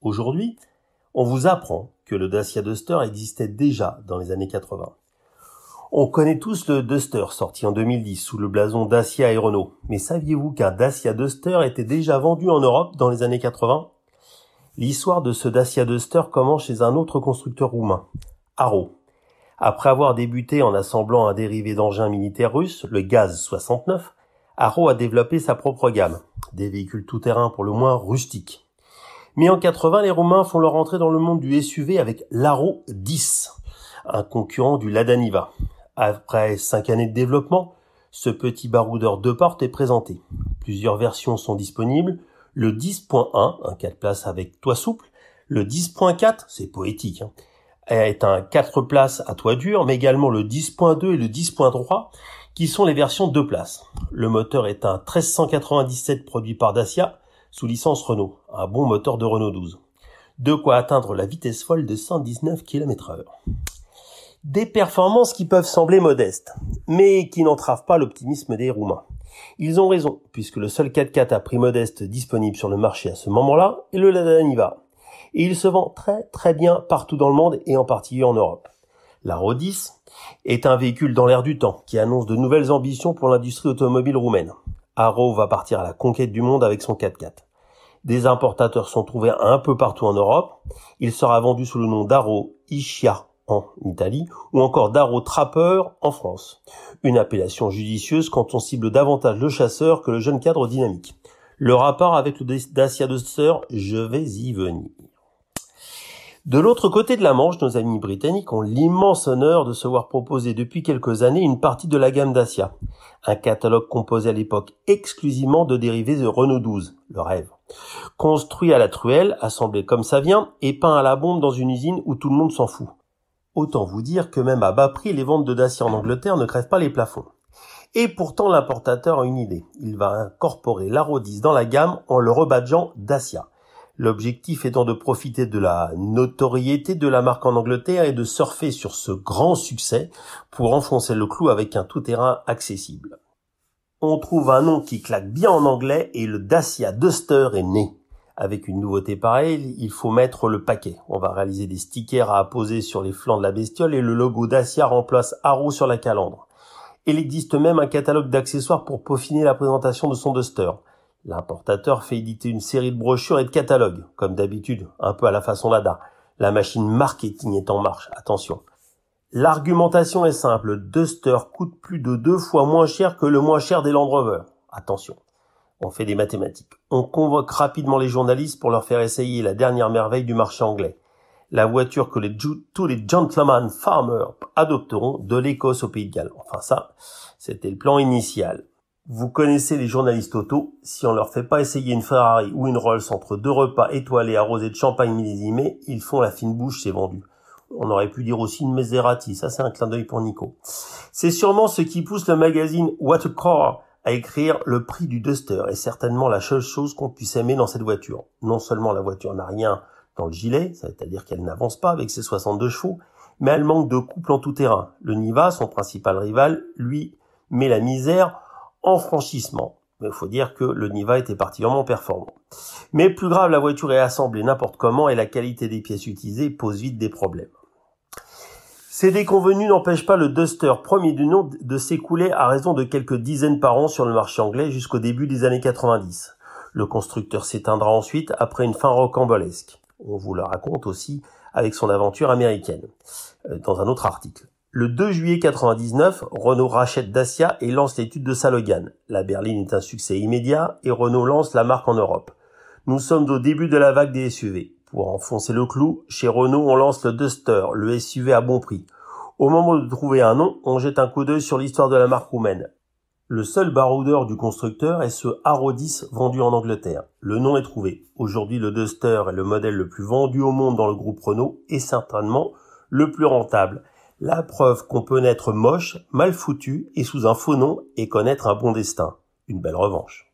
Aujourd'hui, on vous apprend que le Dacia Duster existait déjà dans les années 80. On connaît tous le Duster sorti en 2010 sous le blason Dacia et Renault. Mais saviez-vous qu'un Dacia Duster était déjà vendu en Europe dans les années 80 ? L'histoire de ce Dacia Duster commence chez un autre constructeur roumain, Arrow. Après avoir débuté en assemblant un dérivé d'engin militaire russe, le Gaz-69, Arrow a développé sa propre gamme, des véhicules tout-terrain pour le moins rustiques. Mais en 80, les Roumains font leur entrée dans le monde du SUV avec l'Arrow 10, un concurrent du Lada Niva. Après 5 années de développement, ce petit baroudeur 2 portes est présenté. Plusieurs versions sont disponibles. Le 10.1, un 4 places avec toit souple. Le 10.4, c'est poétique, est un 4 places à toit dur, mais également le 10.2 et le 10.3, qui sont les versions 2 places. Le moteur est un 1397 produit par Dacia, sous licence Renault, un bon moteur de Renault 12. De quoi atteindre la vitesse folle de 119 km/h. Des performances qui peuvent sembler modestes, mais qui n'entravent pas l'optimisme des Roumains. Ils ont raison, puisque le seul 4x4 à prix modeste disponible sur le marché à ce moment-là est le Lada Niva. Et il se vend très bien partout dans le monde et en particulier en Europe. L'Arrow 10 est un véhicule dans l'air du temps qui annonce de nouvelles ambitions pour l'industrie automobile roumaine. Arrow va partir à la conquête du monde avec son 4x4. Des importateurs sont trouvés un peu partout en Europe. Il sera vendu sous le nom d'Arrow Ischia en Italie ou encore d'Arrow Trapper en France. Une appellation judicieuse quand on cible davantage le chasseur que le jeune cadre dynamique. Le rapport avec le Dacia Duster, je vais y venir. De l'autre côté de la Manche, nos amis britanniques ont l'immense honneur de se voir proposer depuis quelques années une partie de la gamme Dacia. Un catalogue composé à l'époque exclusivement de dérivés de Renault 12, le rêve. Construit à la truelle, assemblé comme ça vient, et peint à la bombe dans une usine où tout le monde s'en fout. Autant vous dire que même à bas prix, les ventes de Dacia en Angleterre ne crèvent pas les plafonds. Et pourtant, l'importateur a une idée. Il va incorporer l'Arrow 10 dans la gamme en le rebadgeant Dacia. L'objectif étant de profiter de la notoriété de la marque en Angleterre et de surfer sur ce grand succès pour enfoncer le clou avec un tout-terrain accessible. On trouve un nom qui claque bien en anglais et le Dacia Duster est né. Avec une nouveauté pareille, il faut mettre le paquet. On va réaliser des stickers à apposer sur les flancs de la bestiole et le logo Dacia remplace Arrow sur la calandre. Il existe même un catalogue d'accessoires pour peaufiner la présentation de son Duster. L'importateur fait éditer une série de brochures et de catalogues, comme d'habitude, un peu à la façon Lada. La machine marketing est en marche, attention. L'argumentation est simple, le Duster coûte plus de 2 fois moins cher que le moins cher des Land Rover. Attention, on fait des mathématiques. On convoque rapidement les journalistes pour leur faire essayer la dernière merveille du marché anglais. La voiture que tous les gentlemen farmers adopteront de l'Écosse au Pays de Galles. Enfin ça, c'était le plan initial. Vous connaissez les journalistes auto, si on leur fait pas essayer une Ferrari ou une Rolls entre 2 repas étoilés arrosés de champagne millésimé, ils font la fine bouche, c'est vendu. On aurait pu dire aussi une Maserati, ça c'est un clin d'œil pour Nico. C'est sûrement ce qui pousse le magazine What a Car à écrire le prix du Duster est certainement la seule chose qu'on puisse aimer dans cette voiture. Non seulement la voiture n'a rien dans le gilet, c'est-à-dire qu'elle n'avance pas avec ses 62 chevaux, mais elle manque de couple en tout terrain. Le Niva, son principal rival, lui, met la misère en franchissement. Mais il faut dire que le Niva était particulièrement performant. Mais plus grave, la voiture est assemblée n'importe comment et la qualité des pièces utilisées pose vite des problèmes. Ces déconvenus n'empêchent pas le Duster, premier du nom, de s'écouler à raison de quelques dizaines par an sur le marché anglais jusqu'au début des années 90. Le constructeur s'éteindra ensuite après une fin rocambolesque. On vous le raconte aussi avec son aventure américaine, dans un autre article. Le 2 juillet 99, Renault rachète Dacia et lance l'étude de sa Logan. La berline est un succès immédiat et Renault lance la marque en Europe. Nous sommes au début de la vague des SUV. Pour enfoncer le clou, chez Renault, on lance le Duster, le SUV à bon prix. Au moment de trouver un nom, on jette un coup d'œil sur l'histoire de la marque roumaine. Le seul baroudeur du constructeur est ce Arrow 10 vendu en Angleterre. Le nom est trouvé. Aujourd'hui, le Duster est le modèle le plus vendu au monde dans le groupe Renault et certainement le plus rentable. La preuve qu'on peut naître moche, mal foutu et sous un faux nom et connaître un bon destin. Une belle revanche.